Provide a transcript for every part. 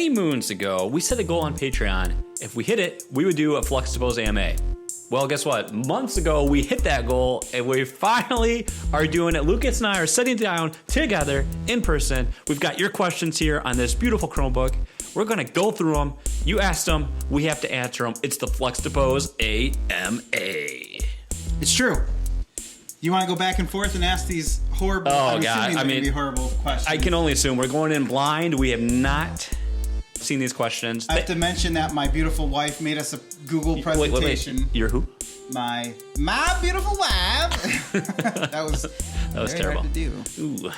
many moons ago, we set a goal on Patreon. If we hit it, we would do a Fluxtaposed AMA. Well, guess what? Months ago, we hit that goal, and we finally are doing it. Lucas and I are sitting down together in person. We've got your questions here on this beautiful Chromebook. We're going to go through them. You asked them. We have to answer them. It's the Fluxtaposed AMA. It's true. You want to go back and forth and ask these horrible, horrible questions? I can only assume. We're going in blind. We have not seen these questions. I have to mention that my beautiful wife made us a Google presentation. Wait. You're who? My beautiful wife. that was very terrible. Hard to do. Ooh.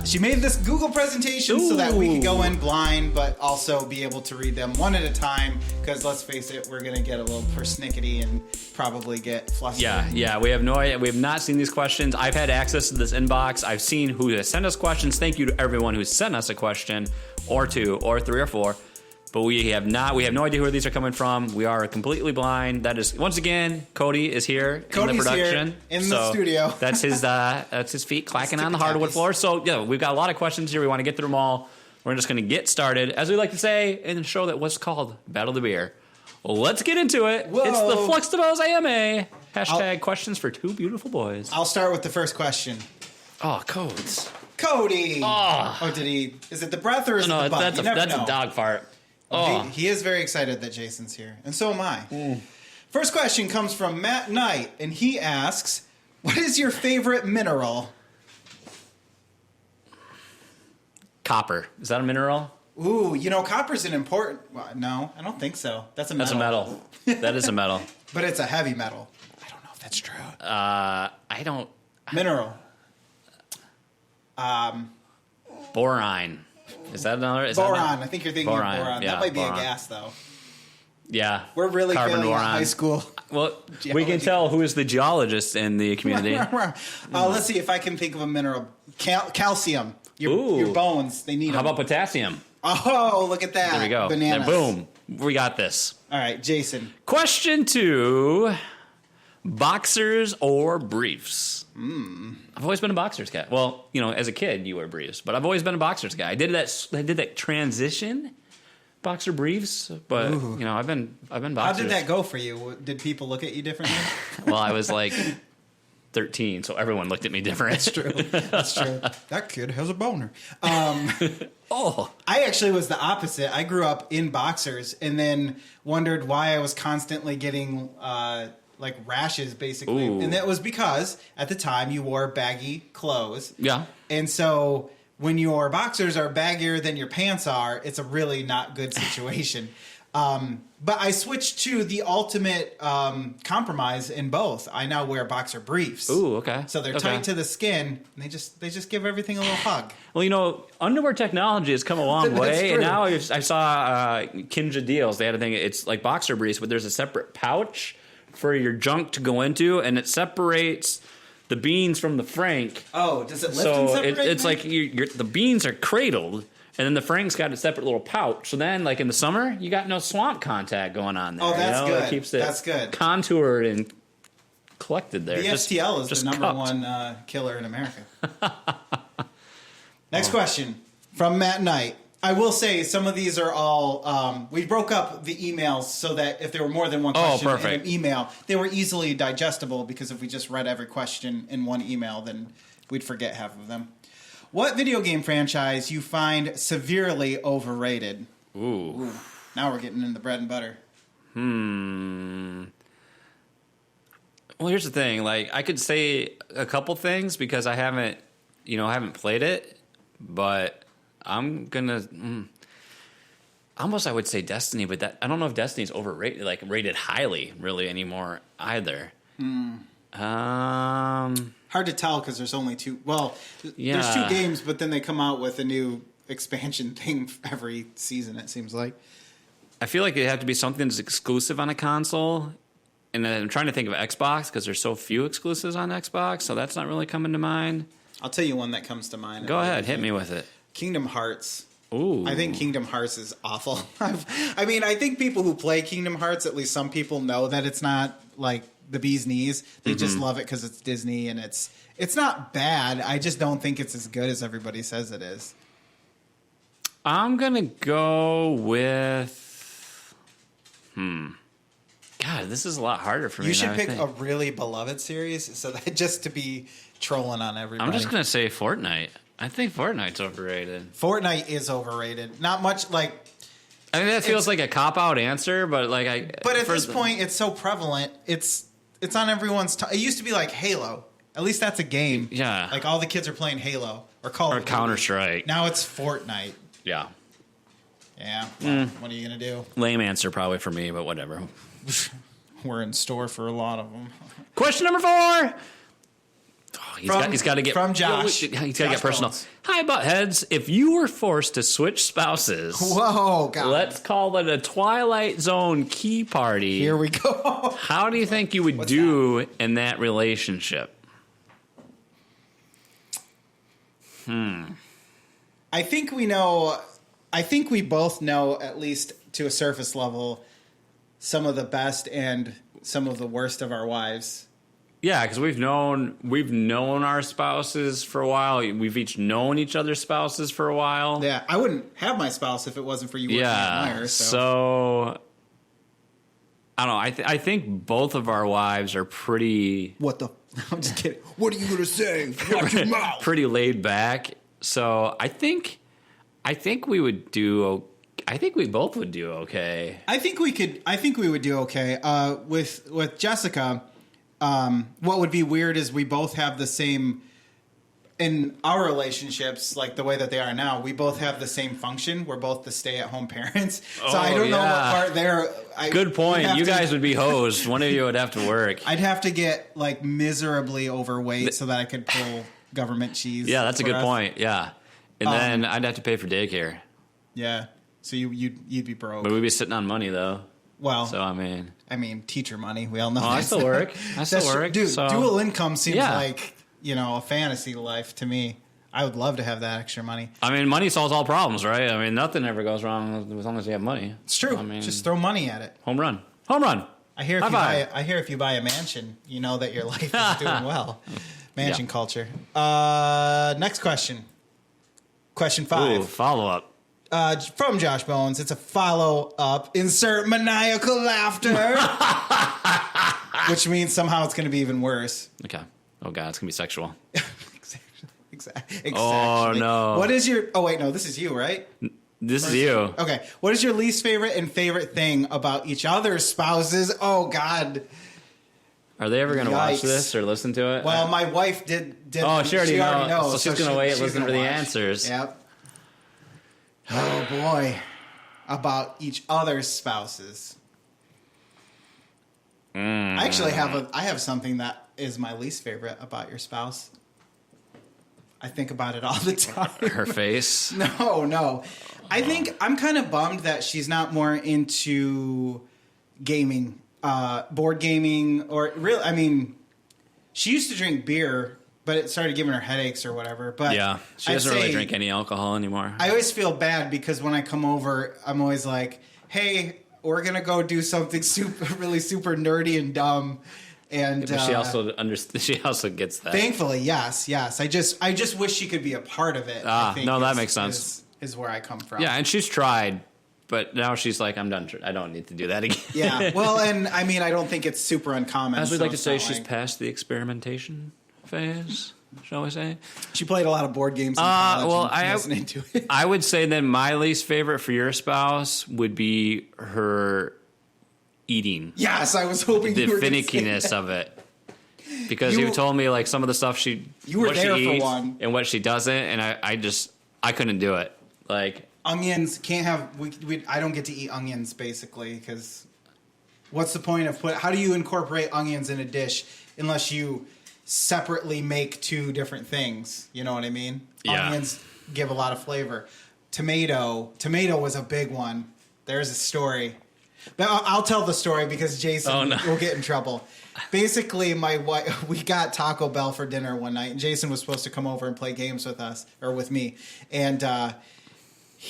She made this Google presentation so that we could go in blind, but also be able to read them one at a time. Because let's face it, we're gonna get a little persnickety and probably get flustered. Yeah. We have no idea. We have not seen these questions. I've had access to this inbox. I've seen who has sent us questions. Thank you to everyone who sent us a question, or two, or three, or four. But we have not. We have no idea where these are coming from. We are completely blind. That is, once again, Cody is here in the production. Here in the studio. That's his feet clacking on the hardwood floor. So yeah, we've got a lot of questions here. We want to get through them all. We're just going to get started, as we like to say in the show that was called Battle of the Beer. Well, let's get into it. Whoa. It's the Fluxtaposed AMA. Hashtag questions for two beautiful boys. I'll start with the first question. Oh, codes. Cody. Oh, did he? Is it the breath or is it the butt? That's a dog fart. Oh. He is very excited that Jason's here, and so am I. First question comes from Matt Knight, and he asks, what is your favorite mineral? Copper. Is that a mineral? Ooh, copper's an important... Well, no, I don't think so. That's a metal. That's a metal. That is a metal. But it's a heavy metal. I don't know if that's true. Mineral. Borine. Is that another? Boron. I think you're thinking boron. of boron. Yeah, that might be boron. a gas, though. Yeah. We're really Carbon failing boron. at high school. Well, we can tell who is the geologist in the community. Let's see if I can think of a mineral. Calcium. Your bones, they need How them. about potassium? Oh, look at that. There we go. Bananas. Then boom. We got this. All right, Jason. Question 2. Boxers or briefs? I've always been a boxers guy. Well, as a kid, you wear briefs, but I've always been a boxers guy. I did that transition, boxer briefs, but I've been boxers. How did that go for you? Did people look at you differently? Well, I was like 13, so everyone looked at me different. That's true. That kid has a boner. Oh, I actually was the opposite. I grew up in boxers and then wondered why I was constantly getting rashes, basically. Ooh. And that was because at the time you wore baggy clothes. Yeah. And so when your boxers are baggier than your pants are, it's a really not good situation. But I switched to the ultimate compromise in both. I now wear boxer briefs. Ooh, okay. So they're tight to the skin, and they just give everything a little hug. Well, underwear technology has come a long way, and now I saw Kinja Deals. They had a thing. It's like boxer briefs, but there's a separate pouch for your junk to go into, and it separates the beans from the frank. Oh, does it lift and separate? It's like the beans are cradled, and then the frank's got a separate little pouch. So then, like in the summer, you got no swamp contact going on there. Oh, that's good. It keeps it that's good. Contoured and collected there. The STL is the number one killer in America. Next question from Matt Knight. I will say some of these are all... we broke up the emails so that if there were more than one question in an email, they were easily digestible, because if we just read every question in one email, then we'd forget half of them. What video game franchise you find severely overrated? Ooh. Now we're getting into the bread and butter. Well, here's the thing. Like, I could say a couple things because I haven't played it, but I'm gonna almost I would say Destiny, but I don't know if Destiny's overrated, like rated highly really anymore either. Hard to tell because there's only two. Well, there's two games, but then they come out with a new expansion thing every season, it seems like. I feel like it'd have to be something that's exclusive on a console. And then I'm trying to think of Xbox because there's so few exclusives on Xbox, so that's not really coming to mind. I'll tell you one that comes to mind. Go ahead, hit me with it. Kingdom Hearts. Ooh. I think Kingdom Hearts is awful. I think people who play Kingdom Hearts, at least some people, know that it's not like the bee's knees. They just love it because it's Disney, and it's not bad. I just don't think it's as good as everybody says it is. I'm gonna go with. God, this is a lot harder for me. You should than I pick think. a really beloved series, so that just to be trolling on everybody. I'm just gonna say Fortnite. I think Fortnite's overrated. Fortnite is overrated. Not much like. I mean, that feels like a cop-out answer, but But at this point, it's so prevalent. It's on everyone's. It used to be like Halo. At least that's a game. Yeah. Like all the kids are playing Halo or Call of Duty. Counter-Strike. Now it's Fortnite. Yeah. Yeah. Well, what are you gonna do? Lame answer probably for me, but whatever. We're in store for a lot of them. Question number 4. Oh, he's got to get from Josh. He's got to get personal. Bones. Hi, Buttheads. If you were forced to switch spouses, Whoa, God. let's call it a Twilight Zone key party. Here we go. How do you think you would do in that relationship? I think we know. I think we both know, at least to a surface level, some of the best and some of the worst of our wives. Yeah, because we've known our spouses for a while. We've each known each other's spouses for a while. Yeah, I wouldn't have my spouse if it wasn't for you working at Myers. So I don't know. I think both of our wives are pretty. What the? I'm just kidding. What are you gonna say? Watch your mouth. Pretty laid back. So I think we would do. I think we both would do okay. I think we would do okay. With Jessica, what would be weird is we both have the same. In our relationships, like the way that they are now, we both have the same function. We're both the stay-at-home parents. So I don't know what part there. Good point. You guys would be hosed. One of you would have to work. I'd have to get like miserably overweight so that I could pull government cheese. Yeah, that's a good point. Yeah, and then I'd have to pay for daycare. Yeah, so you'd be broke. But we'd be sitting on money though. Well, so I mean, teacher money. We all know. I still work. Dude, so. Dual income seems like a fantasy life to me. I would love to have that extra money. I mean, money solves all problems, right? I mean, nothing ever goes wrong as long as you have money. It's true. I mean, just throw money at it. Home run. Home run. I hear if you buy a mansion, you know that your life is doing well. Mansion culture. Next question. Question 5. Ooh, follow up. From Josh Bones. It's a follow up. Insert maniacal laughter. Which means somehow it's going to be even worse. Okay. Oh, God, it's going to be sexual. Exactly. Oh, no. What is your... Oh, wait, no. This is you, right? This is you. Okay. What is your least favorite and favorite thing about each other's spouses? Oh, God. Are they ever going to watch this or listen to it? Well, my wife did. Oh, she already knows. So she's going to wait and listen for the answers. Yep. Oh, boy. About each other's spouses. I actually have something that is my least favorite about your spouse. I think about it all the time. Her face? No. I think I'm kind of bummed that she's not more into gaming, board gaming, or real. I mean, she used to drink beer, but it started giving her headaches or whatever. But yeah, she doesn't really drink any alcohol anymore. I always feel bad because when I come over, I'm always like, "Hey, we're gonna go do something really super nerdy and dumb." And but she also She also gets that. Thankfully, yes. I just wish she could be a part of it. That makes sense. Is where I come from. Yeah, and she's tried, but now she's like, I'm done. I don't need to do that again. Yeah. Well, and I mean, I don't think it's super uncommon. As we'd like to say, she's past the experimentation phase, shall we say? She played a lot of board games in college. Well, I wasn't into it. I would say that my least favorite for your spouse would be her eating. Yes, I was hoping the you were finickiness of it. Because you told me like some of the stuff she for one, and what she doesn't, and I couldn't do it. Like onions can't have. I don't get to eat onions basically because what's the point of how do you incorporate onions in a dish unless you separately make two different things? You know what I mean? Yeah. Onions give a lot of flavor. Tomato was a big one. There's a story. But I'll tell the story because Jason will get in trouble. Basically, my wife, we got Taco Bell for dinner one night, and Jason was supposed to come over and play games with us or with me, and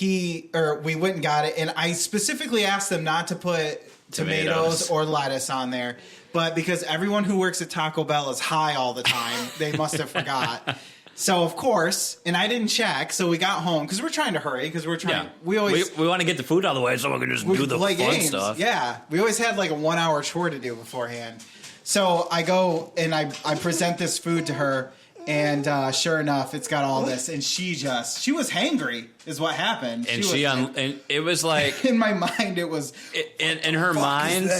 we went and got it, and I specifically asked them not to put tomatoes or lettuce on there, but because everyone who works at Taco Bell is high all the time, they must have forgot. So of course, and I didn't check. So we got home because we're trying to hurry because we're trying. Yeah. We want to get the food out of the way so we can just do the fun games. stuff. Yeah, we always had like a 1 hour chore to do beforehand. So I go and I present this food to her, and sure enough, it's got all this, and she was hangry, is what happened. And and it was like in my mind, it was in her mind.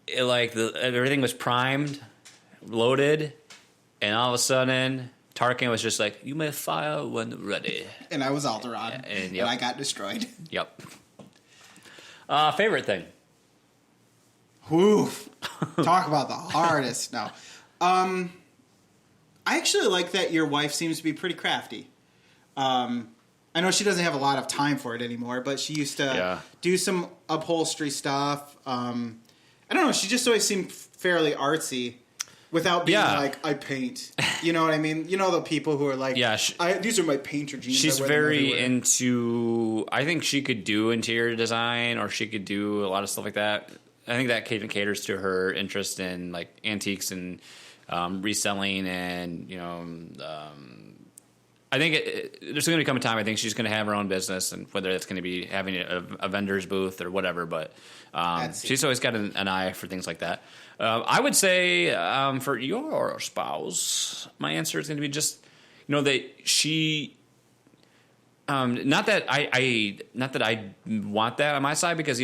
Everything was primed, loaded, and all of a sudden, Tarkin was just like, "You may fire when ready." And I was Alderaan, and I got destroyed. Yep. Favorite thing. Woof. Talk about the hardest. No. I actually like that your wife seems to be pretty crafty. I know she doesn't have a lot of time for it anymore, but she used to do some upholstery stuff. I don't know. She just always seemed fairly artsy without being like, I paint. You know what I mean? You know the people who are like, these are my painter jeans. She's very into, I think she could do interior design, or she could do a lot of stuff like that. I think that caters to her interest in like antiques and reselling, and I think there's going to come a time I think she's going to have her own business, and whether it's going to be having a vendor's booth or whatever. But she's always got an eye for things like that. I would say for your spouse, my answer is going to be just that she. Not that I want that on my side, because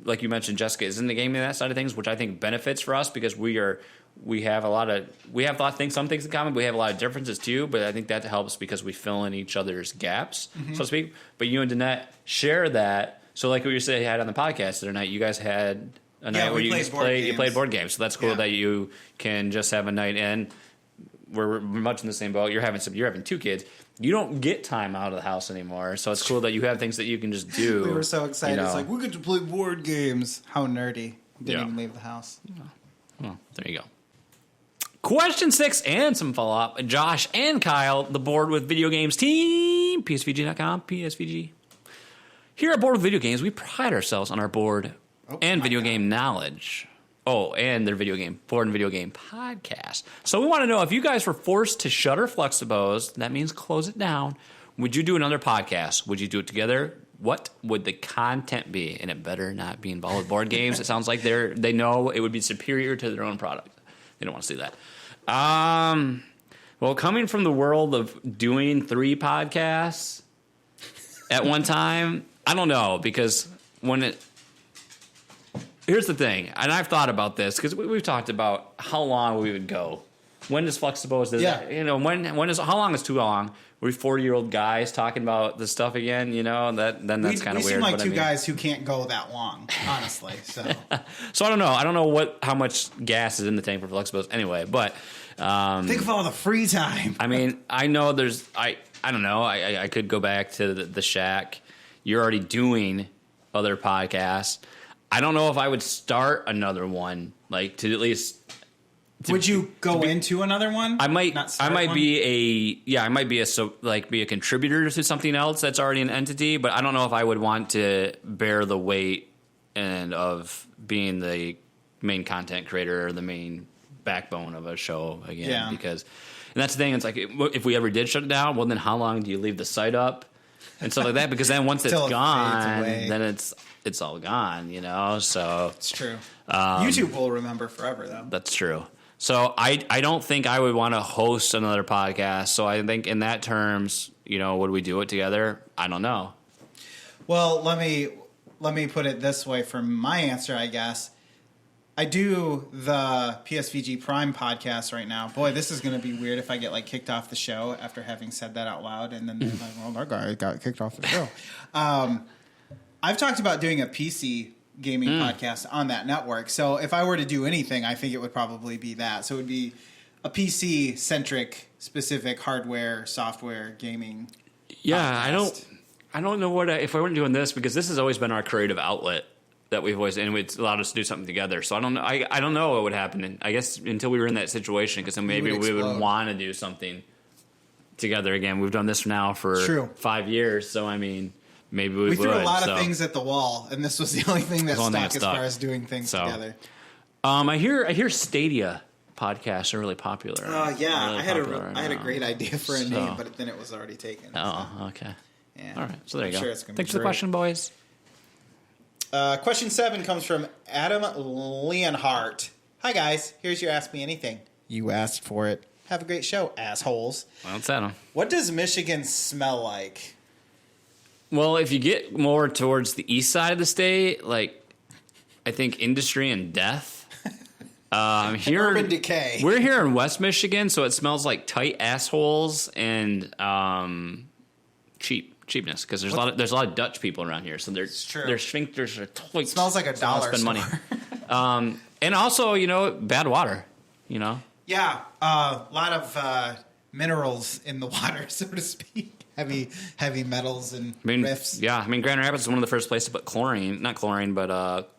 like you mentioned, Jessica is in the gaming that side of things, which I think benefits for us because we have some things in common, but we have a lot of differences too. But I think that helps because we fill in each other's gaps, so to speak. But you and Danette share that. So like what you said, you had on the podcast the other night, you guys had a night where you played board games. So that's cool that you can just have a night in. We're much in the same boat. You're having 2 kids. You don't get time out of the house anymore, so it's cool that you have things that you can just do. We were so excited. It's like, we get to play board games. How nerdy. Didn't even leave the house. Well, there you go. Question 6 and some follow-up. Josh and Kyle, the Board with Video Games team, PSVG.com, PSVG. Here at Board with Video Games, we pride ourselves on our board and video game knowledge. Oh, and their board and video game podcast. So we want to know, if you guys were forced to shutter Fluxtaposed, that means close it down, would you do another podcast? Would you do it together? What would the content be? And it better not be involved with board games. It sounds like they know it would be superior to their own product. They don't want to see that. Well, coming from the world of doing 3 podcasts at one time, I don't know, because here's the thing, and I've thought about this because we've talked about how long we would go. When does Fluxtaposed? How long is too long? We're 40-year-old guys talking about this stuff again. Then that's kind of weird. We seem like two guys who can't go that long, honestly. So, so I don't know. I don't know how much gas is in the tank for Fluxtaposed anyway. But think of all the free time. I mean, I know there's. I don't know. I could go back to the Shack. You're already doing other podcasts. I don't know if I would start another one, like to at least. Would you go into another one? I might be a contributor to something else that's already an entity, but I don't know if I would want to bear the weight of being the main content creator or the main backbone of a show again. Yeah. Because, and that's the thing. It's like if we ever did shut it down, well, then how long do you leave the site up and stuff like that? Because then once it's gone, then it's all gone, So it's true. YouTube will remember forever, though. That's true. So I don't think I would want to host another podcast. So I think in that terms, would we do it together? I don't know. Well, let me put it this way for my answer, I guess. I do the PSVG Prime podcast right now. Boy, this is going to be weird if I get kicked off the show after having said that out loud, and then they're like, "Well, that guy got kicked off the show." I've talked about doing a PC gaming podcast on that network. So if I were to do anything, I think it would probably be that. So it would be a PC-centric, specific hardware, software, gaming podcast. I don't know if I weren't doing this, because this has always been our creative outlet that we've always, and it's allowed us to do something together. So I don't know. I don't know what would happen. And I guess until we were in that situation, because then maybe we would want to do something together again. We've done this now for 5 years. So, I mean, maybe we threw a lot of things at the wall, and this was the only thing that stuck as far as doing things together. I hear Stadia podcasts are really popular. Yeah, really I had a great idea for a name, but then it was already taken. Okay. Yeah. All right, so there you go. Sure, it's gonna Thanks be for the great. question, boys. Question 7 comes from Adam Leonhardt. Hi, guys. Here's your Ask Me Anything. You asked for it. Have a great show, assholes. Well, it's Adam. What does Michigan smell like? Well, if you get more towards the east side of the state, like, I think industry and death. Here, Urban decay. We're here in West Michigan, so it smells like tight assholes and cheapness, because there's a lot of Dutch people around here, so their sphincters are tight. It smells like a dollar spend store. Money. And also, bad water. Yeah, a lot of minerals in the water, so to speak. Heavy metals and riffs. Yeah, Grand Rapids is one of the first places to put not chlorine, but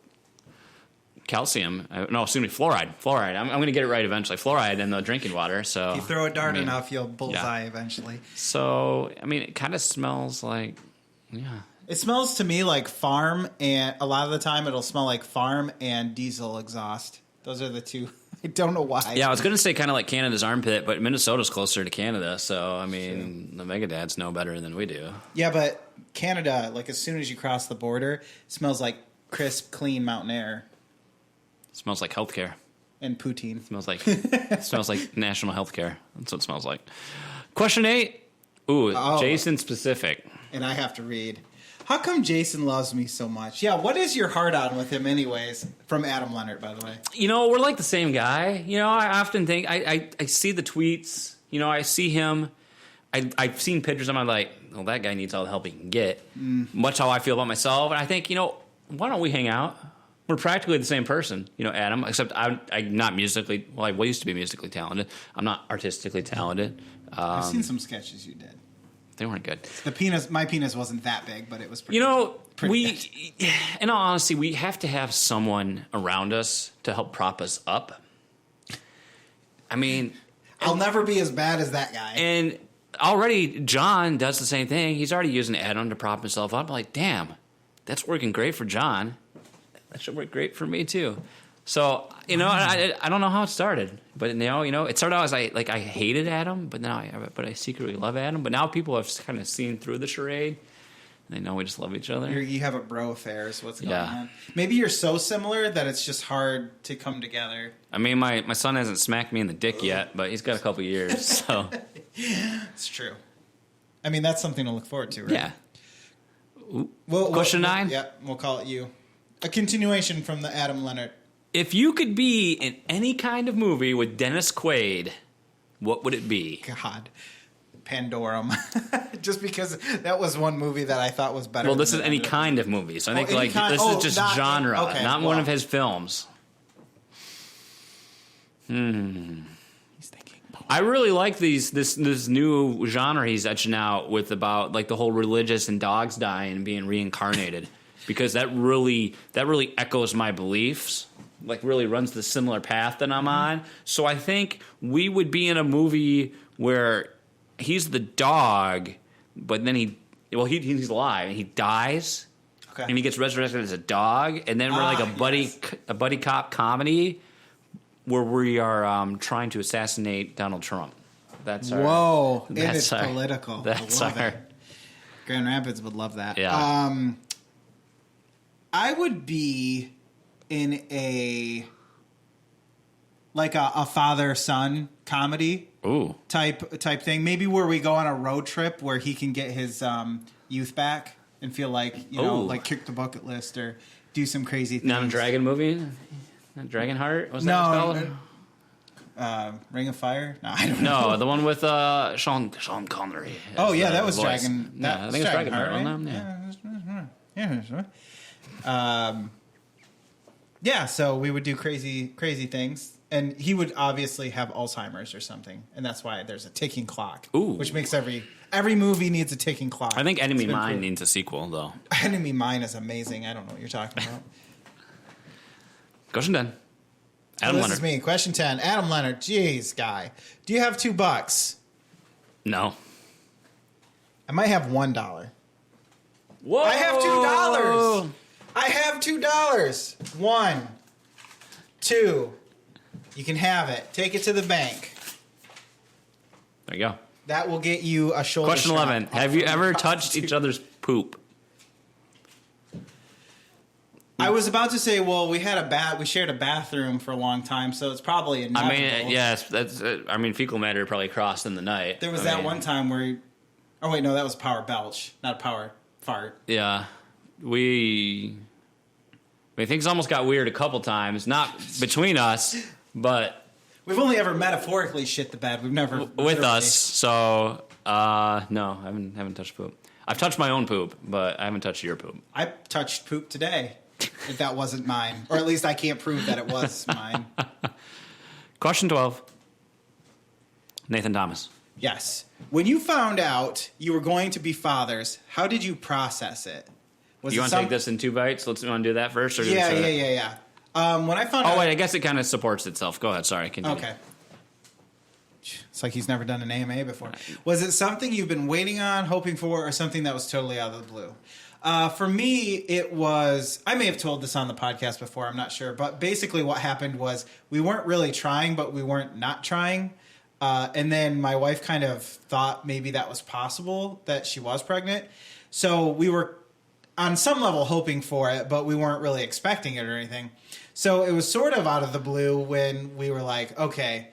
calcium. Fluoride. Fluoride. I'm going to get it right eventually. Fluoride in the drinking water. So if you throw a dart enough, you'll bullseye eventually. So, it kind of smells like, It smells to me like farm, and a lot of the time it'll smell like farm and diesel exhaust. Those are the two. I don't know why. Yeah, I was going to say kind of like Canada's armpit, but Minnesota's closer to Canada, so, the Megadads know better than we do. Yeah, but Canada, like as soon as you cross the border, it smells like crisp, clean mountain air. It smells like healthcare. And poutine. It smells like national healthcare. That's what it smells like. Question 8. Jason specific. And I have to read. How come Jason loves me so much? Yeah, what is your heart on with him anyways? From Adam Leonard, by the way. We're like the same guy. I often think, I see the tweets. I see him. I've seen pictures of him. I'm like, well, that guy needs all the help he can get. Much how I feel about myself. And I think, why don't we hang out? We're practically the same person, Adam, except I'm not musically, well, I used to be musically talented. I'm not artistically talented. I've seen some sketches you did. They weren't good. My penis wasn't that big, but it was pretty good. In all honesty, we have to have someone around us to help prop us up. I'll never be as bad as that guy. And already John does the same thing. He's already using Adam to prop himself up. I'm like, damn, that's working great for John. That should work great for me too. So, I don't know how it started, but it started out as I hated Adam, but now I secretly love Adam. But now people have kind of seen through the charade, and they know we just love each other. You have a bro affair is what's going on. Maybe you're so similar that it's just hard to come together. My son hasn't smacked me in the dick yet, but he's got a couple years, so. It's true. That's something to look forward to, right? Yeah. Question 9? Yeah, we'll call it you. A continuation from the Adam Leonard. If you could be in any kind of movie with Dennis Quaid, what would it be? God. Pandorum. Just because that was one movie that I thought was better. Well, this is any kind of movie. So I think this is just not, genre, not one of his films. He's thinking. I really like this new genre he's etching out with about like the whole religious and dogs dying and being reincarnated. Because that really echoes my beliefs, like really runs the similar path that I'm on. So I think we would be in a movie where he's the dog, but then he's alive and he dies, and he gets resurrected as a dog, and then we're like a buddy cop comedy where we are trying to assassinate Donald Trump. That's our it's political. That's I love it. Grand Rapids would love that. Yeah. I would be in a father-son comedy type thing. Maybe where we go on a road trip where he can get his youth back and feel like, like kick the bucket list or do some crazy things. Not a dragon movie? Dragonheart? Was that what it's called? Ring of Fire? No, I don't know. No, the one with Sean Connery. Oh, yeah, that was Dragon. Yeah, I think it's Dragonheart. Right? Yeah. So we would do crazy things, and he would obviously have Alzheimer's or something, and that's why there's a ticking clock. Which makes every movie needs a ticking clock. I think Enemy Mine needs a sequel, though. Enemy Mine is amazing. I don't know what you're talking about. Question 10. Adam Leonard. This is me. Question 10. Adam Leonard. Jeez, guy. Do you have $2? No. I might have $1. Whoa! I have $2. I have $2. 1, 2, You can have it. Take it to the bank. There you go. That will get you a shoulder Question shot 11. Have you ever touched each other's poop? I was about to say, well, we shared a bathroom for a long time, so it's probably inevitable. I mean, yes, fecal matter probably crossed in the night. There was that one time where oh wait, no, that was power belch, not a power fart. Yeah. Things almost got weird a couple times, not between us, but we've only ever metaphorically shit the bed. We've never with us. So, no, I haven't touched poop. I've touched my own poop, but I haven't touched your poop. I touched poop today. If that wasn't mine. Or at least I can't prove that it was mine. Question 12. Nathan Thomas. Yes. When you found out you were going to be fathers, how did you process it? You want to take this in 2 bites? Want to do that first? Or yeah. When I found out... Oh, wait, I guess it kind of supports itself. Go ahead, sorry. Continue. Okay. It's like he's never done an AMA before. Was it something you've been waiting on, hoping for, or something that was totally out of the blue? For me, it was... I may have told this on the podcast before, I'm not sure. But basically what happened was we weren't really trying, but we weren't not trying. And then my wife kind of thought maybe that was possible, that she was pregnant. So we were on some level hoping for it, but we weren't really expecting it or anything. So it was sort of out of the blue when we were like, okay,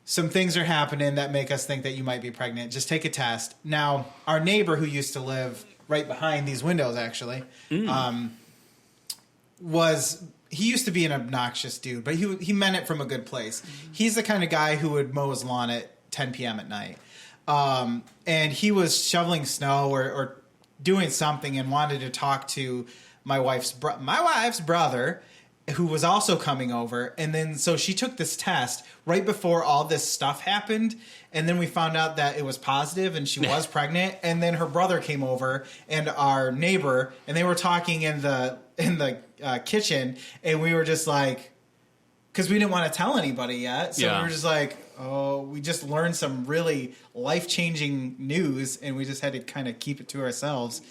some things are happening that make us think that you might be pregnant. Just take a test. Now, our neighbor who used to live right behind these windows, actually, he used to be an obnoxious dude, but he meant it from a good place. He's the kind of guy who would mow his lawn at 10 p.m. at night. And he was shoveling snow or doing something and wanted to talk to my wife's brother, who was also coming over. And then so she took this test right before all this stuff happened. And then we found out that it was positive and she was pregnant. And then her brother came over and our neighbor, and they were talking in the kitchen. And we were just like, because we didn't want to tell anybody yet. So we were just like, oh, we just learned some really life-changing news. And we just had to kind of keep it to ourselves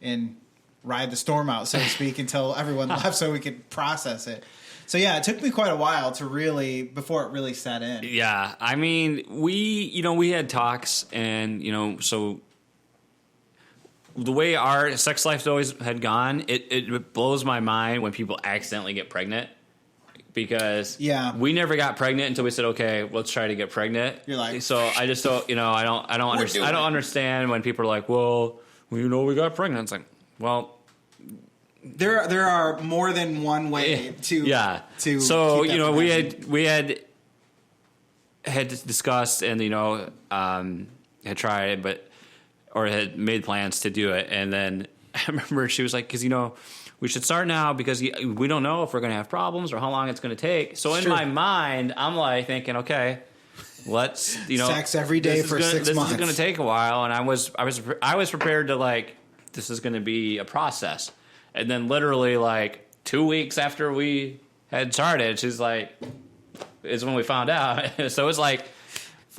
and ride the storm out, so to speak, until everyone left so we could process it. So yeah, it took me quite a while before it really set in. Yeah, I mean, we had talks, and so the way our sex life always had gone, it blows my mind when people accidentally get pregnant, because we never got pregnant until we said, okay, let's try to get pregnant. You're like, so I just don't, I don't understand when people are like, well, we got pregnant. It's like, well, there are more than one way to So keep that we had discussed and had tried or had made plans to do it, and then I remember she was like, because we should start now because we don't know if we're going to have problems or how long it's going to take. So in my mind, I'm like thinking, okay, let's sex every day for 6 months. This is going to take a while, and I was prepared to like, this is going to be a process. And then literally like 2 weeks after we had started, she's like, is when we found out. So it's like,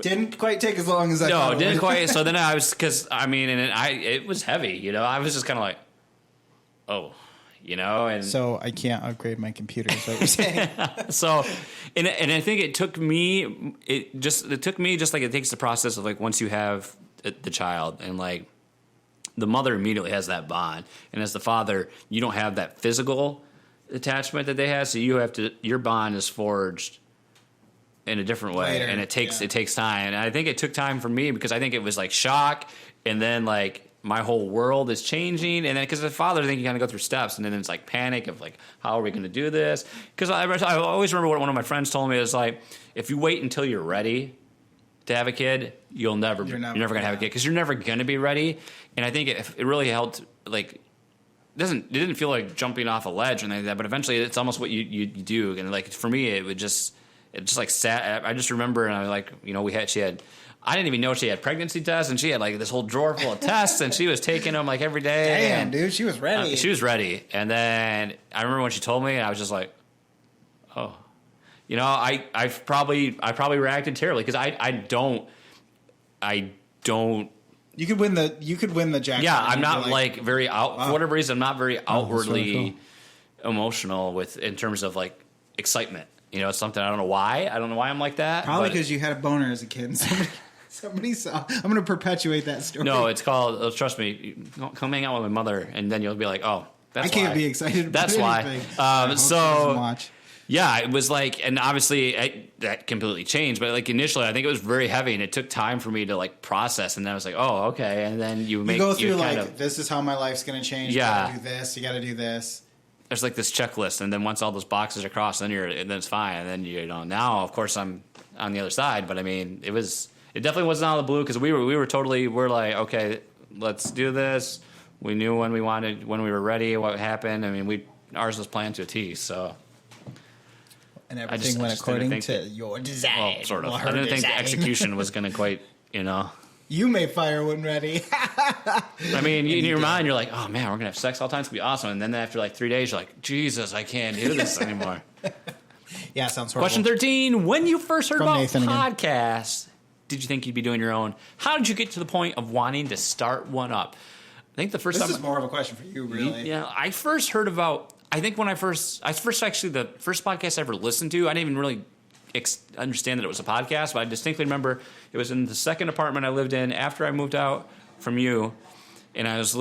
didn't quite take as long as I thought. No, it didn't quite. So then I was, because I mean, and it was heavy, I was just kind of like, oh, and so I can't upgrade my computer, is what you're saying. So, and I think it took me just like it takes the process of like, once you have the child and like, the mother immediately has that bond, and as the father, you don't have that physical attachment that they have. So your bond is forged in a different way, later, and it takes time. And I think it took time for me because I think it was like shock, and then like my whole world is changing, and then because as a father, I think you kind of go through steps, and then it's like panic of like, how are we going to do this? Because I always remember what one of my friends told me is like, if you wait until you're ready to have a kid, you're never going to have a kid because you're never going to be ready. And I think it really helped. Like, it didn't feel like jumping off a ledge or anything like that, but eventually it's almost what you do. And like for me, it just like sat. I just remember, and I was like, I didn't even know she had pregnancy tests, and she had like this whole drawer full of tests, and she was taking them like every day. Damn, dude, she was ready. She was ready. And then I remember when she told me, and I was just like, oh. I probably reacted terribly because I don't. You could win the jackpot. Yeah, I'm not like very for whatever reason. I'm not very outwardly emotional in terms of like excitement. You know, it's something I don't know why. I don't know why I'm like that. Probably because you had a boner as a kid. Somebody saw. I'm going to perpetuate that story. No, it's called. Trust me. Come hang out with my mother, and then you'll be like, oh, that's why. I can't be excited. About That's anything. why. So watch. yeah, it was like, and obviously that completely changed. But like initially, I think it was very heavy, and it took time for me to like process. And then I was like, oh, okay. And then you go through like, this is how my life's going to change. Yeah. You got to do this. You got to do this. There's like this checklist, and then once all those boxes are crossed, then it's fine. And then now of course I'm on the other side. But I mean, it definitely wasn't out of the blue because we're like, okay, let's do this. We knew when we were ready, what happened. I mean, ours was planned to a T. So. And everything went according to your design. Well, sort of. I didn't think the execution was going to quite, You may fire when ready. I mean, in your mind, you're like, oh, man, we're going to have sex all the time. It's going to be awesome. And then after like 3 days, you're like, Jesus, I can't do this anymore. Yeah, sounds horrible. Question 13. When you first heard about podcasts, did you think you'd be doing your own? How did you get to the point of wanting to start one up? I think the first time... This is more of a question for you, really. Yeah, I first heard about... I think when the first podcast I ever listened to, I didn't even really understand that it was a podcast, but I distinctly remember it was in the second apartment I lived in after I moved out from you, and I was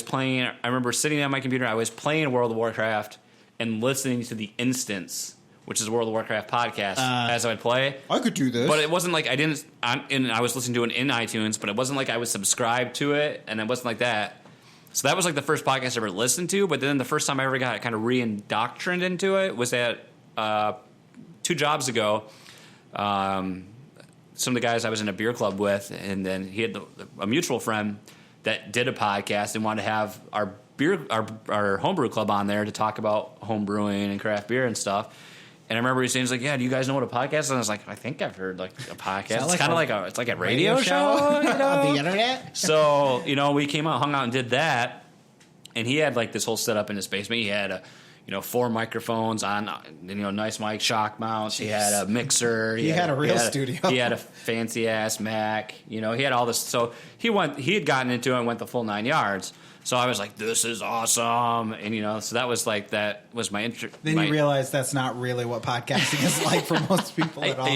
playing. I remember sitting on my computer, I was playing World of Warcraft and listening to the Instance, which is a World of Warcraft podcast, as I would play. I could do this, but it wasn't like I was listening to it in iTunes, but it wasn't like I was subscribed to it, and it wasn't like that. So that was like the first podcast I ever listened to, but then the first time I ever got kind of re-indoctrined into it was at 2 jobs ago. Some of the guys I was in a beer club with, and then he had a mutual friend that did a podcast and wanted to have our homebrew club on there to talk about home brewing and craft beer and stuff. And I remember he saying, like, yeah, do you guys know what a podcast is? And I was like, I think I've heard like a podcast. It's kind of like a radio show on the internet. So, we came out, hung out, and did that. And he had like this whole setup in his basement. He had 4 microphones on, nice mic, shock mounts. Jeez. He had a mixer. He had a real studio. He had a fancy ass Mac. He had all this. So he had gotten into it and went the full 9 yards. So I was like, this is awesome. And, so that was my interest. Then you realize that's not really what podcasting is like for most people at all.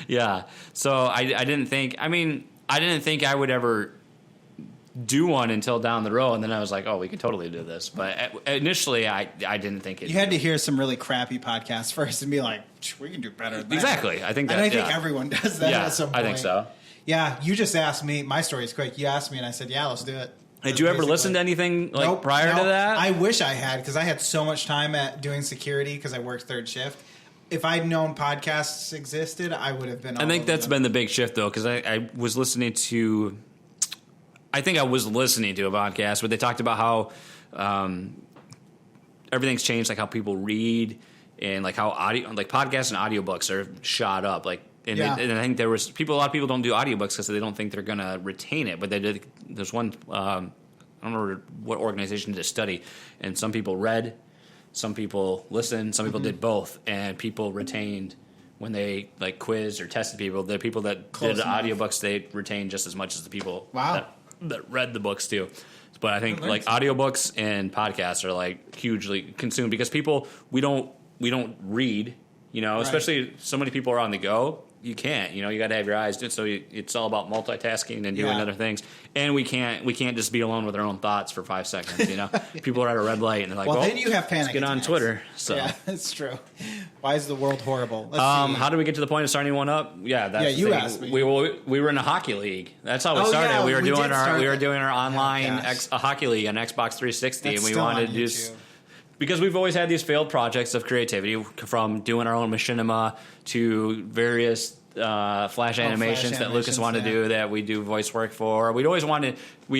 Yeah. So I didn't think I would ever do one until down the road. And then I was like, oh, we could totally do this. But initially, I didn't think it. You had to hear some really crappy podcasts first and be like, we can do better than that. Exactly. I think that. And I think everyone does that at some point. I think so. Yeah. You just asked me. My story is quick. You asked me and I said, yeah, let's do it. Did you ever listen to anything prior to that? I wish I had, because I had so much time at doing security because I worked third shift. If I'd known podcasts existed, I would have been. I think that's been the big shift, though, because I was listening to. I think I was listening to a podcast where they talked about how everything's changed, like how people read and like how audio, like podcasts and audiobooks are shot up, like. And I think a lot of people don't do audiobooks because they don't think they're going to retain it. But they did. There's one, I don't remember what organization did a study, and some people read, some people listened, some people did both, and people retained when they like quizzed or tested people. The people that did the audiobooks, they retained just as much as the people that read the books too. But I think like audiobooks and podcasts are like hugely consumed because people we don't read. Especially so many people are on the go. You can't, you got to have your eyes. So it's all about multitasking and doing other things. And we can't just be alone with our own thoughts for 5 seconds. People are at a red light and they're like, well, then you have panic. Let's get on Twitter. So yeah, it's true. Why is the world horrible? How do we get to the point of starting one up? Yeah, you asked me. We were in a hockey league. That's how we started. Yeah, we were doing our online hockey league on Xbox 360, That's and we wanted to do. Because we've always had these failed projects of creativity, from doing our own machinima to various flash animations that Lucas wanted to do that we do voice work for. We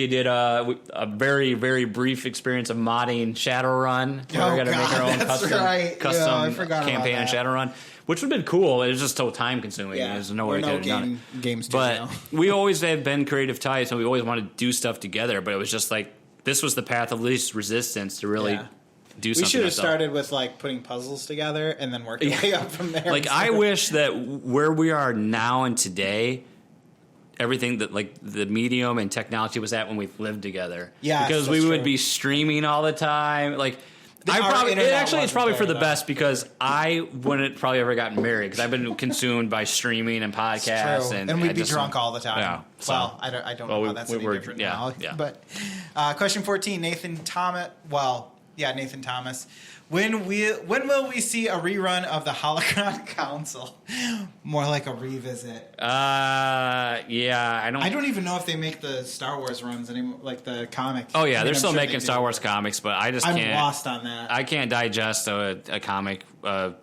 did a very, very brief experience of modding Shadowrun. We're going to make our own custom campaign on Shadowrun, which would have been cool. It was just so time consuming. Yeah. There's no way we could have done it. Games but we always have been creative types, and we always wanted to do stuff together, but it was just like this was the path of least resistance to really do something. We should have started with like putting puzzles together and then working way up from there. Like I wish that where we are now and today, everything that like the medium and technology was at when we lived together. Yeah, because we would be streaming all the time. Like It's probably for the best because I wouldn't probably ever gotten married because I've been consumed by streaming and podcasts, and we'd be drunk all the time. Yeah, so. Well, I don't know how that's any different now. Yeah. But question 14, Nathan Thomas. Nathan Thomas. When will we see a rerun of the Holocron Council? More like a revisit. I don't even know if they make the Star Wars runs anymore, like the comics. Oh yeah, they're still making Star Wars comics, but I'm lost on that. I can't digest a comic, a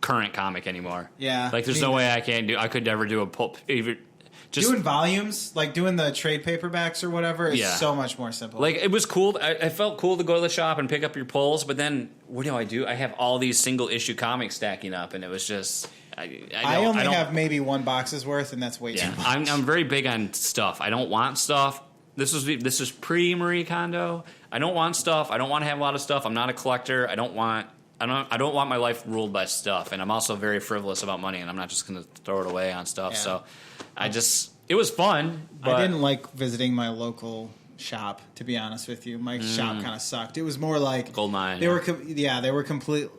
current comic anymore. Yeah, like there's no way I could never do a pulp. Doing volumes, like doing the trade paperbacks or whatever, is so much more simple. Like, it was cool. I felt cool to go to the shop and pick up your pulls, but then, what do? I have all these single-issue comics stacking up, and it was just... I only have maybe one box's worth, and that's way too much. I'm very big on stuff. I don't want stuff. This is pre-Marie Kondo. I don't want stuff. I don't want to have a lot of stuff. I'm not a collector. I don't want my life ruled by stuff, and I'm also very frivolous about money, and I'm not just going to throw it away on stuff, so... it was fun. But I didn't like visiting my local shop, to be honest with you. My shop kind of sucked. It was more like Goldmine. They were complete.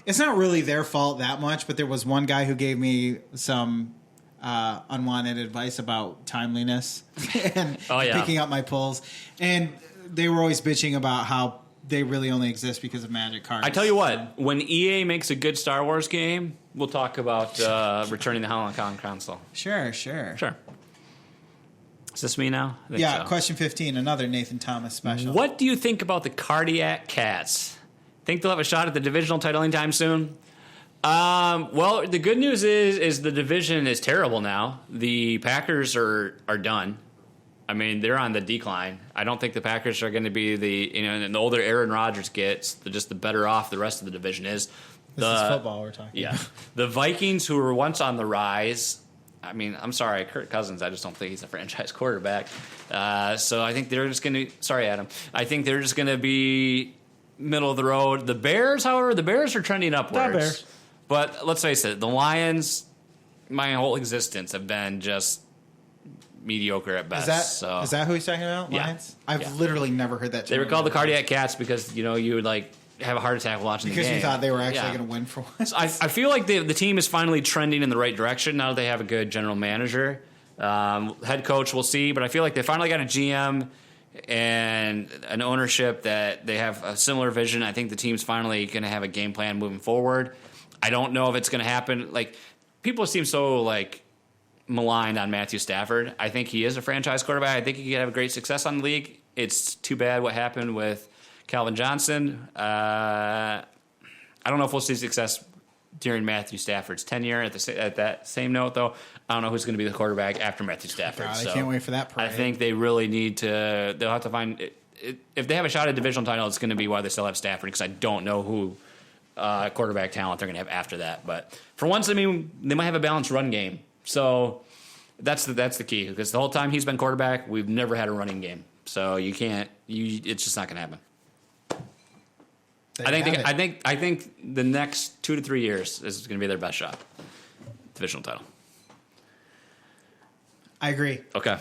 It's not really their fault that much, but there was one guy who gave me some unwanted advice about timeliness and picking up my pulls, and they were always bitching about how they really only exist because of Magic cards. I tell you what, when EA makes a good Star Wars game, we'll talk about returning the Holocron Council. Sure. Is this me now? Yeah, so. Question 15, another Nathan Thomas special. What do you think about the Cardiac Cats? Think they'll have a shot at the divisional title anytime soon? Well, the good news is the division is terrible now. The Packers are done. I mean, they're on the decline. I don't think the Packers are going to be and the older Aaron Rodgers gets, the better off the rest of the division is. This is football we're talking about. The Vikings, who were once on the rise, I mean, I'm sorry, Kirk Cousins, I just don't think he's a franchise quarterback. So I think they're just going to, sorry, Adam, I think they're just going to be middle of the road. The Bears, however, are trending upwards. The Bears. But let's face it, the Lions, my whole existence, have been just mediocre at best. Is that who he's talking about? Yeah. Lions? I've literally never heard that term. They were called the Cardiac Cats because, you would have a heart attack watching the game. Because you thought they were actually going to win for once. I feel like the team is finally trending in the right direction now that they have a good general manager. Head coach, we'll see. But I feel like they finally got a GM and an ownership that they have a similar vision. I think the team's finally going to have a game plan moving forward. I don't know if it's going to happen. Like, people seem so, maligned on Matthew Stafford. I think he is a franchise quarterback. I think he could have great success on the league. It's too bad what happened with Calvin Johnson. I don't know if we'll see success during Matthew Stafford's tenure. At that same note, though, I don't know who's going to be the quarterback after Matthew Stafford. God, I can't wait for that parade. I think they really need to. They'll have to find. If they have a shot at divisional title, it's going to be why they still have Stafford, because I don't know who quarterback talent they're going to have after that. But for once, I mean, they might have a balanced run game. So that's the key, because the whole time he's been quarterback, we've never had a running game. So you can't. It's just not going to happen. I think the next 2 to 3 years is going to be their best shot. Divisional title. I agree. Okay.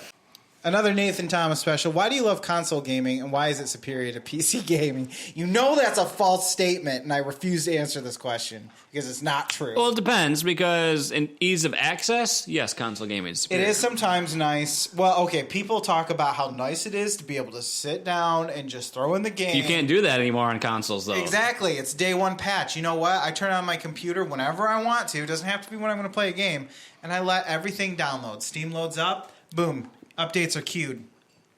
Another Nathan Thomas special. Why do you love console gaming, and why is it superior to PC gaming? You know that's a false statement, and I refuse to answer this question because it's not true. Well, it depends, because in ease of access, yes, console gaming is superior. It is sometimes nice. Well, okay, people talk about how nice it is to be able to sit down and just throw in the game. You can't do that anymore on consoles, though. Exactly. It's day one patch. You know what? I turn on my computer whenever I want to. It doesn't have to be when I'm going to play a game. And I let everything download. Steam loads up. Boom. Updates are queued.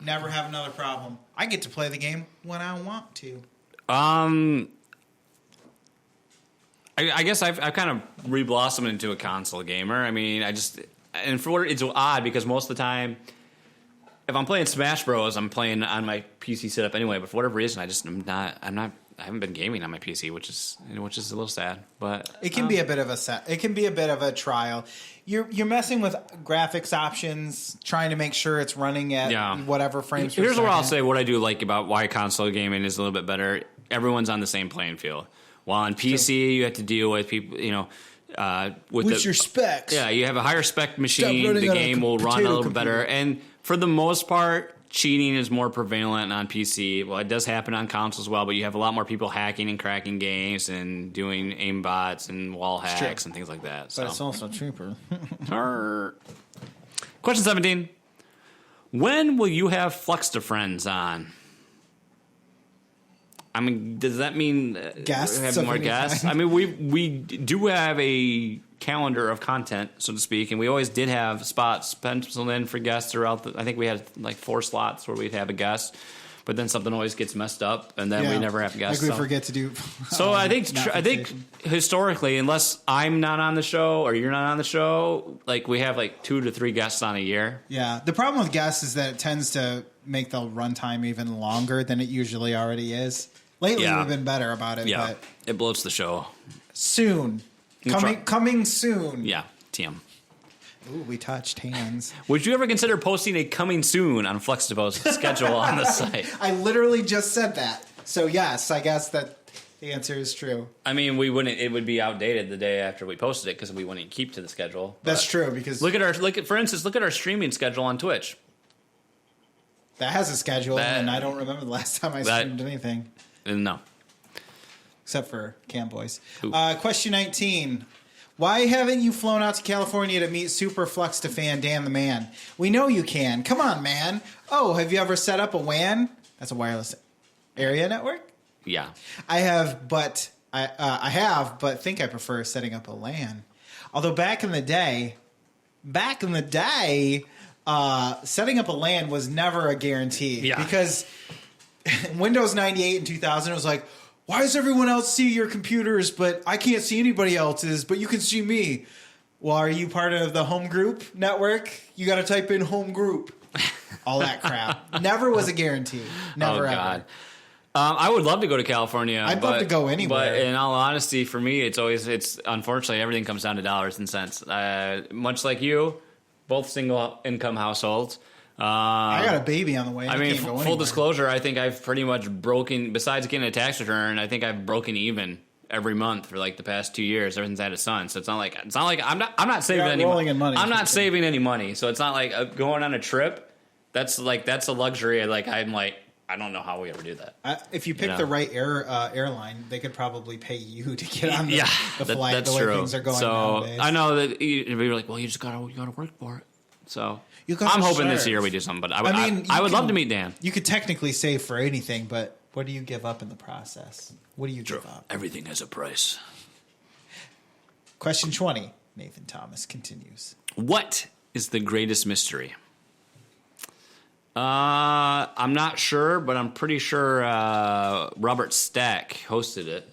Never have another problem. I get to play the game when I want to. I guess I've kind of re-blossomed into a console gamer. I mean, and for what it's odd, because most of the time, if I'm playing Smash Bros, I'm playing on my PC setup anyway. But for whatever reason, I haven't been gaming on my PC, which is a little sad. But it can be a bit of a trial. You're messing with graphics options, trying to make sure it's running at whatever frames per second. Here's what I'll say. What I do like about why console gaming is a little bit better. Everyone's on the same playing field. While on PC, you have to deal with people. With your specs. Yeah, you have a higher spec machine. The game will run a little better, and for the most part, cheating is more prevalent on PC. Well, it does happen on console as well, but you have a lot more people hacking and cracking games and doing aimbots and wall hacks and things like that. But it's also cheaper. Question 17. When will you have Fluxtaposed on? I mean, does that mean guests? Have more guests? I mean, we do have a calendar of content, so to speak, and we always did have spots penciled in for guests throughout. I think we had like 4 slots where we'd have a guest, but then something always gets messed up, and then we never have guests. Like we forget to do. So I think historically, unless I'm not on the show or you're not on the show, like we have like 2 to 3 guests on a year. Yeah, the problem with guests is that it tends to make the runtime even longer than it usually already is. Lately, we've been better about it. Yeah, but it bloats the show. Soon. Coming soon. Yeah, TM. Ooh, we touched hands. Would you ever consider posting a coming soon on Fluxtaposed schedule on the site? I literally just said that. So yes, I guess that the answer is true. I mean, we wouldn't. It would be outdated the day after we posted it because we wouldn't keep to the schedule. That's true because for instance, look at our streaming schedule on Twitch. That has a schedule, and I don't remember the last time I streamed anything. No. Except for Cam Boys. Question 19. Why haven't you flown out to California to meet Super Fluxtafan Dan the Man? We know you can. Come on, man. Oh, have you ever set up a WAN? That's a wireless area network? Yeah. I have, but think I prefer setting up a LAN. Although back in the day, setting up a LAN was never a guarantee. Yeah. Because Windows 98 in 2000 was like, why does everyone else see your computers, but I can't see anybody else's, but you can see me? Well, are you part of the home group network? You got to type in home group. All that crap. Never was a guarantee. Never ever. God. I would love to go to California. I'd love to go anywhere. But in all honesty, for me, it's unfortunately, everything comes down to dollars and cents. Much like you, both single income households. I got a baby on the way. I mean, full disclosure, I think I've pretty much broken, besides getting a tax return, I think I've broken even every month for like the past 2 years. Everything's had a son. So it's not like I'm not saving any money. I'm not saving any money. So it's not like going on a trip. That's a luxury. I don't know how we ever do that. If you pick the right airline, they could probably pay you to get on the flight. That's the way true. Things are going so nowadays. I know that you're like, well, you gotta work for it. So I'm hoping this year we do something. But I would love to meet Dan. You could technically save for anything, but what do you give up in the process? What do you give up? Everything has a price. Question 20. Nathan Thomas continues. What is the greatest mystery? I'm not sure, but I'm pretty sure Robert Stack hosted it.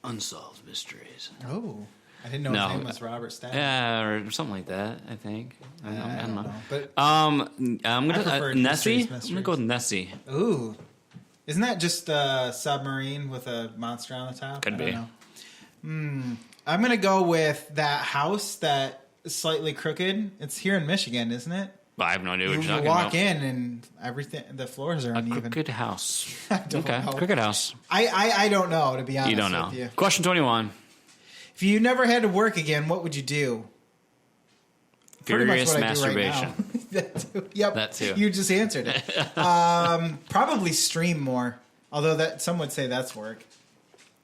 Unsolved Mysteries. Oh, I didn't know his name was Robert Stack. Yeah, or something like that. I think. I don't know. But I'm gonna Nessie. I'm gonna go with Nessie. Ooh, isn't that just a submarine with a monster on the top? Could be. I'm gonna go with that house that is slightly crooked. It's here in Michigan, isn't it? I have no idea what you're talking about. You walk about. in and everything, the floors are uneven. A crooked house. I don't know. Crooked house. I don't know, to be honest. You don't know. With you. Question 21. If you never had to work again, what would you do? Furious masturbation. Yep. That too. You just answered it. Probably stream more. Although some would say that's work.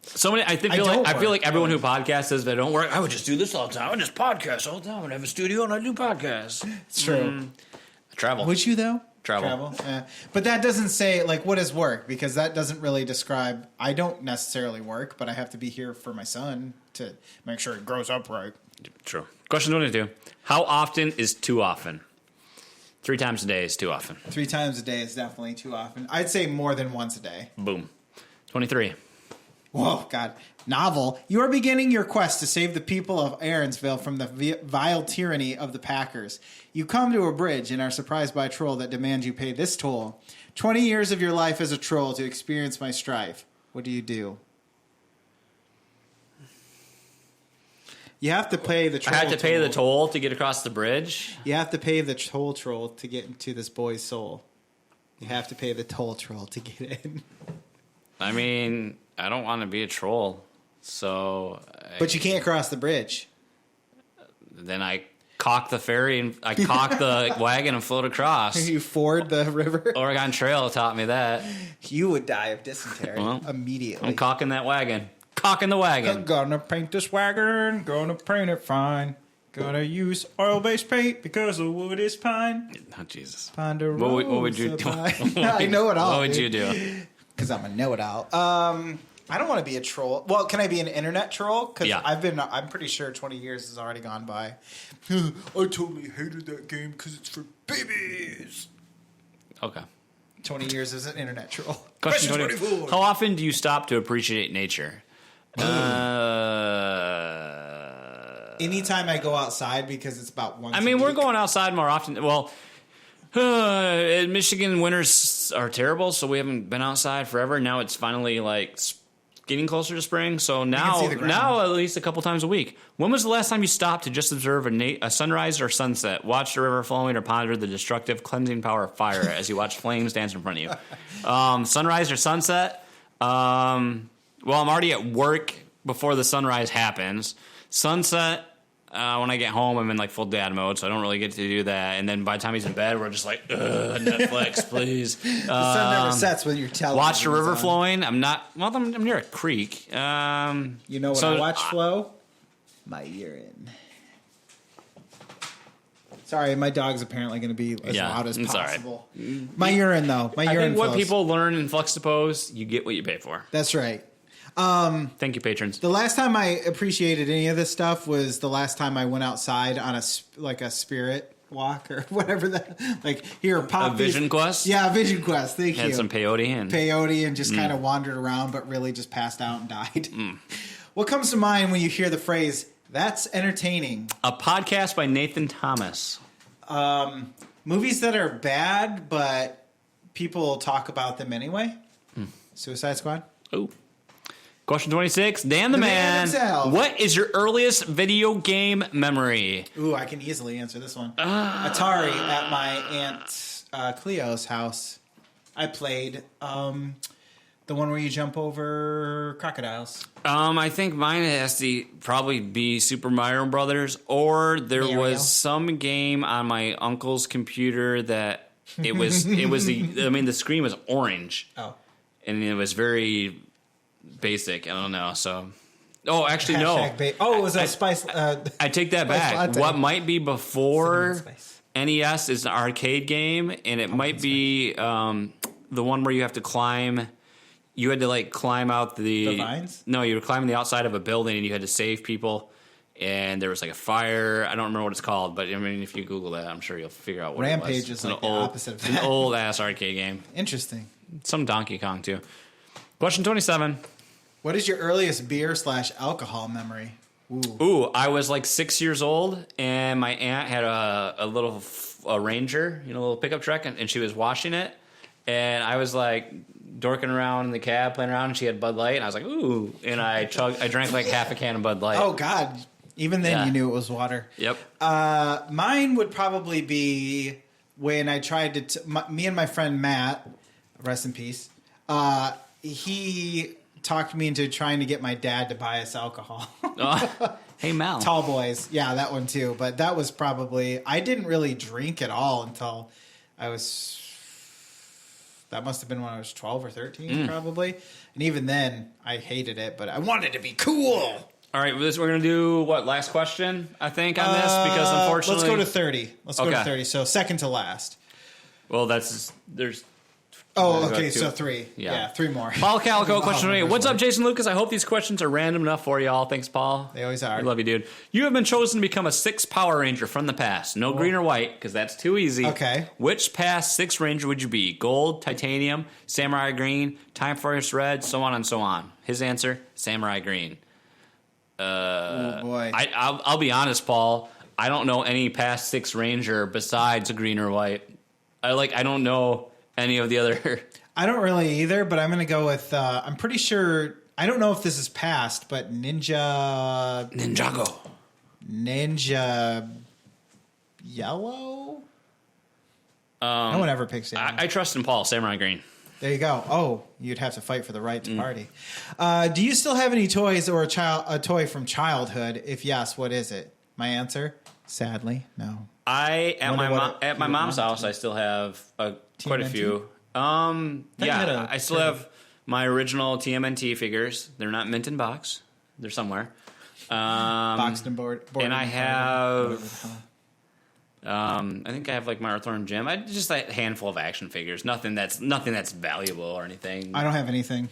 I feel like everyone who podcasts says they don't work. I would just do this all the time. I would just podcast all the time. I would have a studio and I do podcasts. It's true. Travel. Would you though? Travel. Yeah. But that doesn't say what is work, because that doesn't really describe. I don't necessarily work, but I have to be here for my son to make sure it grows up right. True. Question 22. How often is too often? 3 times a day is too often. 3 times a day is definitely too often. I'd say more than once a day. Boom. 23. Whoa, God. Novel. You are beginning your quest to save the people of Aaronsville from the vile tyranny of the Packers. You come to a bridge and are surprised by a troll that demands you pay this toll. 20 years of your life as a troll to experience my strife. What do you do? You have to pay the troll. I have to pay the toll to get across the bridge? You have to pay the troll to get into this boy's soul. You have to pay the toll troll to get in. I mean, I don't want to be a troll, so... But you can't cross the bridge. Then I cock the ferry and I cock the wagon and float across. You ford the river. Oregon Trail taught me that. You would die of dysentery immediately. I'm cocking that wagon. Cocking the wagon. I'm gonna paint this wagon. Gonna paint it fine. Gotta use oil-based paint because the wood is pine. Oh, Jesus. Find a what would you do? I know it all. What would you do? Because I'm a know-it-all. I don't want to be a troll. Well, can I be an internet troll? Because I'm pretty sure 20 years has already gone by. I totally hated that game because it's for babies. Okay. 20 years as an internet troll. Question 24. How often do you stop to appreciate nature? Anytime I go outside, because it's about once a we're week. going outside more often. Well, in Michigan, winters are terrible, so we haven't been outside forever. Now it's finally like getting closer to spring. So now at least a couple times a week. When was the last time you stopped to just observe a sunrise or sunset, watch the river flowing, or ponder the destructive cleansing power of fire as you watch flames dance in front of you? Sunrise or sunset? Well, I'm already at work before the sunrise happens. Sunset, when I get home, I'm in like full dad mode, so I don't really get to do that. And then by the time he's in bed, we're just like, Netflix, please. The sun never sets when you're television. Watch the river flowing. I'm near a creek. You know what I watch flow? My urine. Sorry, my dog's apparently going to be as loud as possible. Right. My urine, though. I think what people learn in Fluxtaposed, you get what you pay for. That's right. Thank you, patrons. The last time I appreciated any of this stuff was the last time I went outside on a spirit walk or whatever that. Like a Vision Quest. Yeah, a Vision Quest. Thank you. Had some peyote and just kind of wandered around, but really just passed out and died. What comes to mind when you hear the phrase "that's entertaining"? A podcast by Nathan Thomas. Movies that are bad, but people talk about them anyway. Suicide Squad. Oh. Question 26. Dan the man himself. What is your earliest video game memory? Ooh, I can easily answer this one. Atari at my Aunt Cleo's house. I played the one where you jump over crocodiles. I think mine has to probably be Super Mario Brothers, or there was some game on my uncle's computer that it was the screen was orange. Oh. And it was very basic. I don't know. So, actually, no. It was a spice. I take that back. Latte. What might be before NES is an arcade game, and it might be the one where you have to climb. You had to climb out the vines. No, you were climbing the outside of a building, and you had to save people. And there was a fire. I don't remember what it's called, but if you Google that, I'm sure you'll figure out what Rampage it was. is the opposite of that. It's an old ass arcade game. Interesting. Some Donkey Kong too. Question 27. What is your earliest beer/alcohol memory? Ooh, I was 6 years old, and my aunt had a little Ranger, a little pickup truck, and she was washing it, and I was dorking around in the cab, playing around, and she had Bud Light, and I was like, ooh, and I drank half a can of Bud Light. Oh God! Even then, you knew it was water. Yep. Mine would probably be when I tried to. Me and my friend Matt, rest in peace. He talked me into trying to get my dad to buy us alcohol. Hey, Mal. Tall Boys. Yeah, that one too. But that was probably... I didn't really drink at all until I was... That must have been when I was 12 or 13, probably. And even then, I hated it, but I wanted to be cool. All right, we're going to do, last question, I think, on this? Because unfortunately... Let's go to 30. Let's go to 30. So second to last. Well, there's... Oh, okay, so 3. Yeah, 3 more. Paul Calico, question 28. What's up, Jason Lucas? I hope these questions are random enough for y'all. Thanks, Paul. They always are. I love you, dude. You have been chosen to become a 6 Power Ranger from the past. No green or white, because that's too easy. Okay. Which past 6 Ranger would you be? Gold, Titanium, Samurai Green, Time Force Red, so on and so on. His answer, Samurai Green. Oh, boy. I'll be honest, Paul. I don't know any past 6 Ranger besides a green or white. I don't know any of the other... I don't really either, but I'm going to go with, I'm pretty sure, I don't know if this is past, but Ninjago. Ninja Yellow? No one ever picks it. I trust in Paul, Samurai Green. There you go. Oh, you'd have to fight for the right to party. Do you still have any toys or a toy from childhood? If yes, what is it? My answer, Sadly, no. At my mom's house, I still have quite a few. I still have my original TMNT figures. They're not mint in box. They're somewhere. Boxed and board. And I have. I think I have like my Arthur and Jim. Just a handful of action figures. Nothing that's valuable or anything. I don't have anything.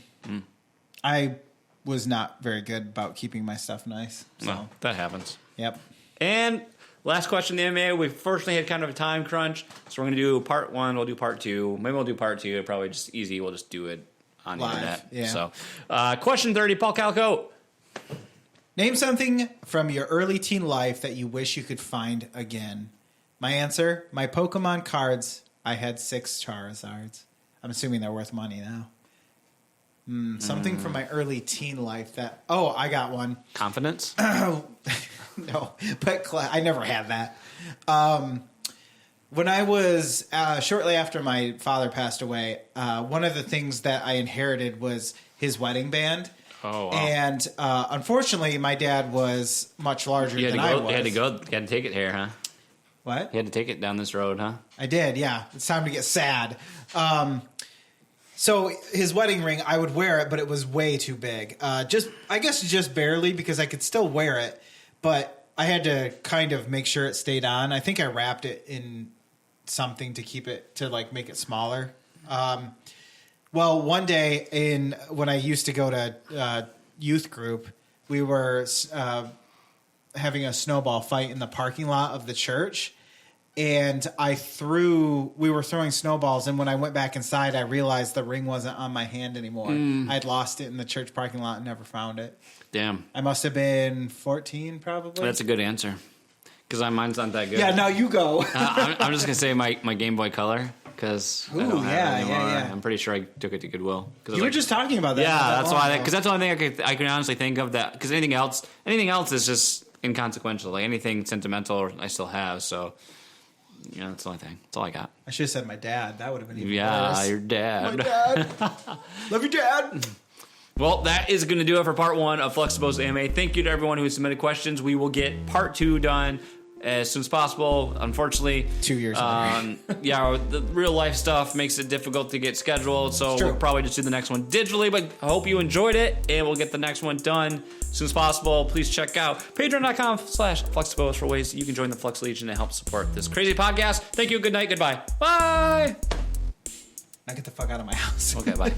I was not very good about keeping my stuff nice. So. Well, that happens. Yep. And last question, the MMA. We fortunately had kind of a time crunch, so we're going to do part 1. We'll do part 2. Maybe we'll do part 2. Probably just easy. We'll just do it on the internet. Yeah. So, question 30, Paul Calico. Name something from your early teen life that you wish you could find again. My answer, my Pokemon cards. I had 6 Charizards. I'm assuming they're worth money now. Something from my early teen life that... Oh, I got one. Confidence? No, but I never had that. When I was... shortly after my father passed away, one of the things that I inherited was his wedding band. Oh, wow. And unfortunately, my dad was much larger than I was. You had to take it here, huh? What? You had to take it down this road, huh? I did, yeah. It's time to get sad. So his wedding ring, I would wear it, but it was way too big. I guess just barely, because I could still wear it, but I had to kind of make sure it stayed on. I think I wrapped it in something to keep it, to like make it smaller. Well, one day when I used to go to youth group, we were having a snowball fight in the parking lot of the church. And we were throwing snowballs, and when I went back inside, I realized the ring wasn't on my hand anymore. I'd lost it in the church parking lot and never found it. Damn. I must have been 14, probably. That's a good answer. Because mine's not that good. Yeah, now you go. I'm just going to say my Game Boy Color, because I don't have it anymore. Yeah. I'm pretty sure I took it to Goodwill. You were just talking about that. Yeah, that's why. Because that's the only thing I can honestly think of. That because anything else is just inconsequential. Like anything sentimental, I still have. So... Yeah, that's the only thing. That's all I got. I should have said my dad. That would have been even worse. Yeah, your dad. My dad. Love your dad. Well, that is going to do it for part 1 of Fluxtaposed AMA. Thank you to everyone who submitted questions. We will get part 2 done as soon as possible. Unfortunately, 2 years later. Yeah, the real life stuff makes it difficult to get scheduled, so we'll probably just do the next one digitally, but I hope you enjoyed it, and we'll get the next one done as soon as possible. Please check out patreon.com/Fluxtaposed for ways you can join the Flux Legion and help support this crazy podcast. Thank you, good night, goodbye. Bye! Now get the fuck out of my house. Okay, bye.